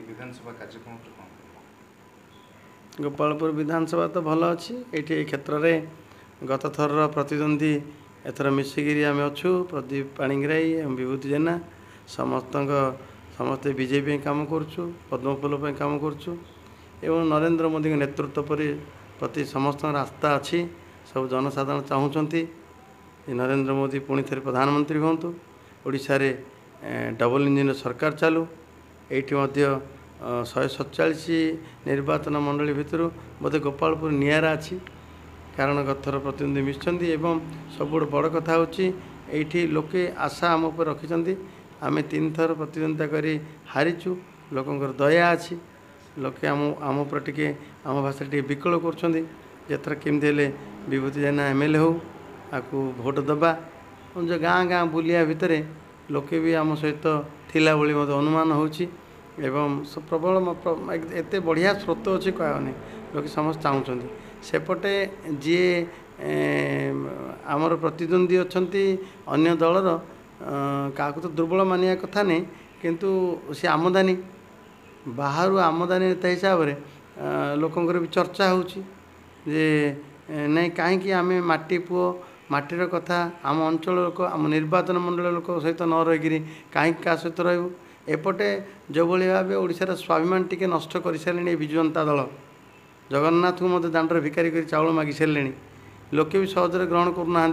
विधानसभा कार्यक्रम गोपालपुर विधानसभा तो भल अच्छी ये क्षेत्र में गत थर प्रतिद्वंदी एथर मिसिकी आम अच्छु प्रदीप पाणिग्राही एवं विभूति जेना समस्ते बीजेपी काम करुँ पद्मफूल काम करुँ एवं नरेंद्र मोदी नेतृत्व प्रति समस्त आस्था अच्छी सब जनसाधारण चाहूँगी नरेंद्र मोदी पुणी थे प्रधानमंत्री हूँ ओडिशा रे डबल इंजिन सरकार चालू ये 147 निर्वाचन मंडली भितर बोधे गोपालपुर निरा अच्छी कारण गथर प्रतिनिधि मिशन एवं सब बड़ कथा होती लोके आशा आम उपर रखिंट आम 3 थर प्रतिद्वंदिता करी हारीचु लोकंर दया अच्छी लोके आम पर टे आम भाषा टे विकल कर केमती विभूति जेना एमएलए हो आपको भोट दबा जो गाँ गाँ बुलिया भितर लोके भी आम सहित थिला भली मत अनुमान होची एवं प्रबल एत बढ़िया स्रोत अच्छी कहनी लोग समस्त चाहूँगी सेपटे जी आमर प्रतिद्वंदी अच्छा अन्य दलर क्या तो दुर्बल मानिया कथा नहीं किंतु सी आमदानी बाहर आमदानी नेता हिसाब से लोकंर भी चर्चा होची जे नहीं कहीं आम माटी पुओ माटीर कथा आम अंचल लोक आम निर्वाचन मंडल लोक सहित न रही कहीं क्या सहित रू एपटे जो भाव ओडिशार स्वाभिमान टिके नष्ट कर सारे विजु जनता दल जगन्नाथ को मत दांडर भिकारी कर चाउल मागि सारे लोके भी सहजरे ग्रहण करना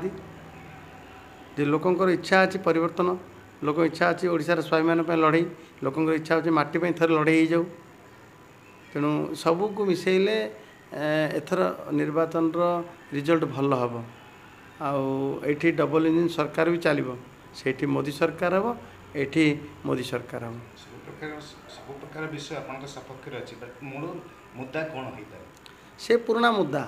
लोकंर इच्छा अच्छी परिवर्तन लोक इच्छा अच्छी ओडिशार स्वाभिमान लड़े लोकंर इच्छा अच्छी माटी थे लड़े जाऊ तेणु सबको मिसेले एथर निर्वाचन रिजल्ट भल हम आठी डबल इंजिन सरकार भी चलो से मोदी सरकार हम एठी मोदी सरकार हम सब प्रकार विषय आपन सपक्ष अच्छी मूल मुद्दा कौन होता है से पुराना मुद्दा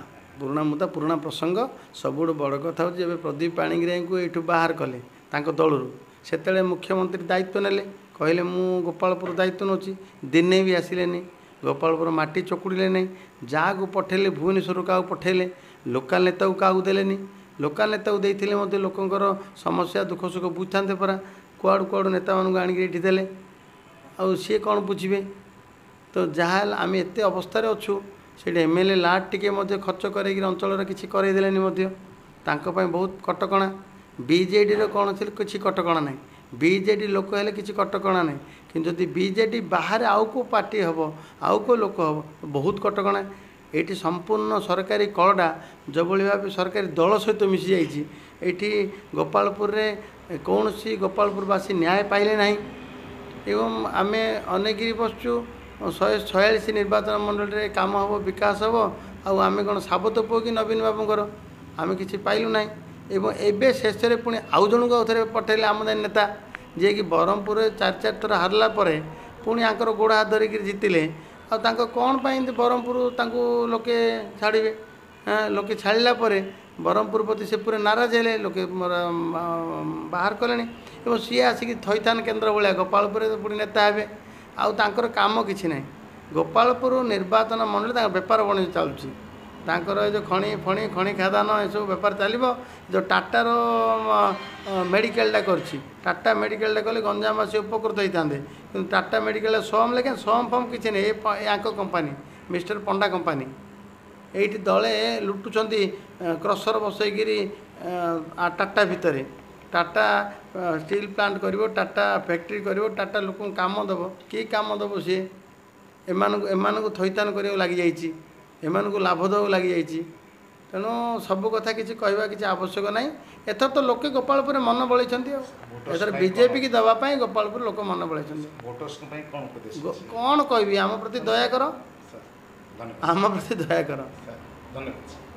पुराना प्रसंग सबुठ बड़ कथा हो प्रदीप पाणिग्राही को ये बाहर कले दलू से मुख्यमंत्री दायित्व नेले कहले मु गोपालपुर दायित्व नौची दिने भी आसिले गोपालपुर माटी चकुड़े नहीं जहाँ को पठेले भुवनेश्वर क्या पठेले लोकाल नेता को क्या देले लोकाल नेता को देते लोकंर समस्या दुख सुख बुझा परा कुआड़ू कुआड़ू नेता मानक आनिक देले आ सी कौन बुझे तो जहाँ आम एत अवस्था अच्छु से एमएलए लाट टिके खर्च कर अंचल किसी करदेले बहुत कटकणा बीजेडी कौन किसी कटकणा ना बीजेडी लोक हेले किसी कटकणा ना कि बीजेडी बाहर आउ को पार्टी हम आउ को लोक हम बहुत कटकणा ये संपूर्ण सरकारी कलटा जो भाव सरकारी दल सहित मिसी जाइए गोपालपुर रे कौन सी गोपालपुरवासी न्याय पाइले ना एवं आम अनेक बसचु 146 निर्वाचन मंडल रे काम हम विकास हम आम कौन साबत पुओ कि नवीन बाबूर आम कि पाइलु ना एवं एबे शेष में पुणी आउ जन को थे पठेले आमदानी नेता जे कि ब्रह्मपुर 4 थर हारला पुणी आंकर गोड़ हाथ धरिक जितिले कौन ब्रह्मपुर लोके छाड़े लोके छाड़ा ब्रह्मपुर प्रति से पूरे नाराज है लोके बाहर कले सी आसिक थईथान केन्द्र भाया गोपालपुर पुणी नेता हे आउर कम कि ना गोपालपुर निर्वाचन मंडल बेपार वाणिज्य चलुची जो खणी फणी खणी खादान यू बेपार चलो जो टाटार मेडिकलटा करटा मेडिकलटा कले गंजामवासी उपकृत होता कि टाटा मेडिकल सोम लेकिन सोम फम किसी नहीं या कंपानी मिस्टर पंडा कंपानी ये दले लुटुंट क्रसर बसईकि टाटा भितर टाटा स्टील प्लांट कर टाटा फैक्ट्री कर टाटा लोक कम दब कि कम दब सी एम थईतान कर लगी जाइए एमानकु लाभ दो लगी जाइए तेणु सब कथा किसी कहवा किसी आवश्यक ना एथर तो लोके गोपालपुर मन बलि एथर बीजेपी की दवाई गोपालपुर लोक मन बलि कौन कह आम प्रति दया कर आम प्रति दया कर धन्यवाद।